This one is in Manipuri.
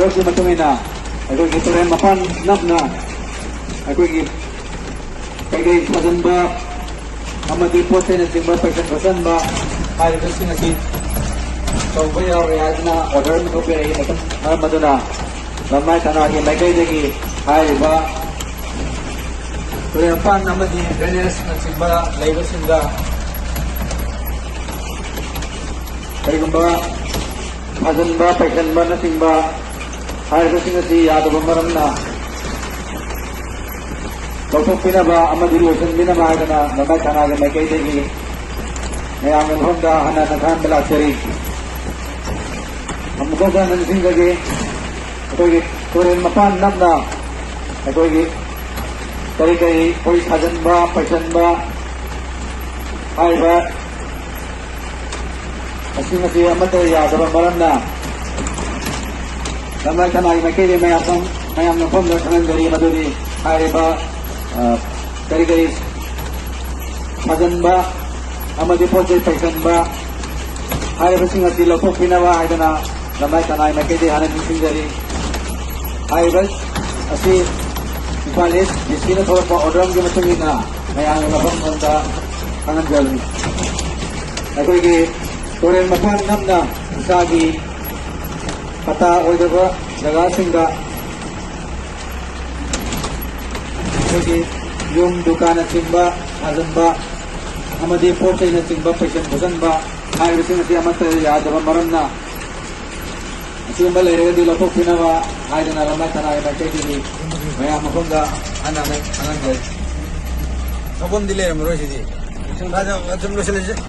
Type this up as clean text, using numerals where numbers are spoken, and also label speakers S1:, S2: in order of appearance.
S1: ꯂꯩꯕꯛꯀꯤ ꯃꯇꯨꯡ ꯏꯟꯅ ꯑꯩꯈꯣꯏꯒꯤ ꯇꯨꯔꯦꯟ ꯃꯄꯥꯟ ꯅꯛꯅ ꯑꯩꯈꯣꯏꯒꯤ ꯀꯩꯀꯩ ꯊꯥꯖꯤꯟꯕ ꯑꯃꯗꯤ ꯄꯣꯠ ꯆꯩꯅꯆꯤꯡꯕ ꯄꯩꯁꯟ ꯈꯣꯠꯆꯟꯕ ꯍꯥꯏꯔꯤꯕꯁꯤꯡ ꯑꯁꯤ ꯇꯧꯕ ꯌꯥꯎꯔꯦ ꯍꯥꯏꯗꯨꯅ ꯑꯣꯔꯗꯔ ꯑꯃ ꯊꯣꯛꯄꯤꯔꯛꯏ ꯃꯔꯝ ꯑꯗꯨꯅ ꯂꯝꯃꯥꯏ ꯊꯥꯅꯥꯒꯤ ꯃꯥꯏꯀꯩꯗꯒꯤ ꯍꯥꯏꯔꯤꯕ ꯇꯨꯔꯦꯟ ꯃꯄꯥꯟ ꯑꯃꯗꯤ ꯗ꯭ꯔꯦꯅꯦꯖꯅꯆꯤꯡꯕ ꯂꯩꯕꯁꯤꯡꯗ ꯀꯔꯤꯒꯨꯝꯕ ꯊꯥꯖꯤꯟꯕ ꯄꯩꯁꯟꯕꯅꯆꯤꯡꯕ ꯍꯥꯏꯔꯤꯕꯁꯤꯡ ꯑꯁꯤ ꯌꯥꯗꯕ ꯃꯔꯝꯅ ꯂꯧꯊꯣꯛꯄꯤꯅꯕ ꯑꯃꯗꯤ ꯂꯣꯏꯁꯤꯟꯕꯤꯅꯕ ꯍꯥꯏꯗꯅ ꯂꯝꯃꯥꯏ ꯊꯥꯅꯥꯒꯤ ꯃꯥꯏꯀꯩꯗꯒꯤ ꯃꯌꯥꯝꯒꯤ ꯃꯐꯝꯗ ꯍꯟꯅ ꯈꯪꯍꯟꯕ ꯂꯥꯛꯆꯔꯤ꯫ ꯑꯃꯨꯛꯀ ꯍꯟꯅ ꯅꯤꯡꯁꯤꯡꯖꯒꯦ, ꯑꯩꯈꯣꯏꯒꯤ ꯇꯨꯔꯦꯟ ꯃꯄꯥꯟ ꯅꯛꯅ ꯑꯩꯈꯣꯏꯒꯤ ꯀꯔꯤ ꯑꯩꯈꯣꯏ ꯊꯥꯖꯤꯟꯕ ꯄꯩꯁꯟꯕ ꯍꯥꯏꯔꯤꯕ ꯑꯁꯤꯡ ꯑꯁꯤ ꯑꯃꯠꯇ ꯌꯥꯗꯕ ꯃꯔꯝꯅ ꯂꯝꯃꯥꯏ ꯊꯥꯅꯥꯒꯤ ꯃꯥꯏꯀꯩꯗꯒꯤ ꯃꯌꯥꯝꯒꯤ ꯃꯐꯝꯗ ꯈꯪꯍꯟꯖꯔꯤ ꯃꯗꯨꯗꯤ ꯍꯥꯏꯔꯤꯕ ꯀꯔꯤ ꯊꯥꯖꯤꯟꯕ ꯑꯃꯗꯤ ꯄꯣꯠ ꯆꯩ ꯄꯩꯁꯟꯕ ꯍꯥꯏꯔꯤꯕꯁꯤꯡ ꯑꯁꯤ ꯂꯧꯊꯣꯛꯄꯤꯅꯕ ꯍꯥꯏꯗꯅ ꯂꯝꯃꯥꯏ ꯊꯥꯅꯥꯒꯤ ꯃꯥꯏꯀꯩꯗꯒꯤ ꯍꯥꯟꯅ ꯅꯤꯡꯁꯤꯡꯖꯔꯤ꯫ ꯍꯥꯏꯔꯤꯕ ꯑꯁꯤ ꯏꯝꯐꯥꯜ ꯏꯁ ꯗꯤꯁꯇ꯭ꯔꯤꯛꯅ ꯊꯣꯛꯂꯛꯄ ꯑꯣꯔꯗꯔ ꯑꯃꯒꯤ ꯃꯇꯨꯡ ꯏꯟꯅ ꯃꯌꯥꯝꯒꯤ ꯃꯐꯝꯗ ꯈꯪꯍꯟꯖꯕꯅꯤ꯫ ꯑꯩꯈꯣꯏꯒꯤ ꯇꯨꯔꯦꯟ ꯃꯄꯥꯟ ꯅꯛꯅ ꯏꯁꯥꯒꯤ ꯄꯇꯥ ꯑꯣꯏꯗꯕ ꯖꯒꯥꯁꯤꯡꯗ ꯑꯩꯈꯣꯏꯒꯤ ꯌꯨꯝ ꯗꯨꯀꯥꯟꯅꯆꯤꯡꯕ ꯊꯥꯖꯤꯟꯕ ꯑꯃꯗꯤ ꯄꯣꯠ ꯆꯩꯅꯆꯤꯡꯕ ꯄꯩꯁꯟ ꯈꯣꯠꯆꯟꯕ ꯍꯥꯏꯔꯤꯕꯁꯤꯡ ꯑꯁꯤ ꯑꯃꯠꯇ ꯌꯥꯗꯕ ꯃꯔꯝꯅ ꯑꯁꯤꯒꯨꯝꯕ ꯂꯩꯔꯒꯗꯤ ꯂꯧꯊꯣꯛꯄꯤꯅꯕ ꯍꯥꯏꯗꯅ ꯂꯝꯃꯥꯏ ꯊꯥꯅꯥꯒꯤ ꯃꯥꯏꯀꯩꯗꯒꯤ ꯃꯌꯥꯝ ꯃꯐꯝꯗ ꯍꯟꯅ ꯈꯪꯍꯟꯖꯔꯤ꯫ ꯃꯐꯝꯗꯤ ꯂꯩꯔꯝꯃꯔꯣꯏ ꯁꯤꯗꯤ ꯑꯗꯨꯝ ꯂꯣꯏꯁꯤꯜꯂꯁꯤ꯫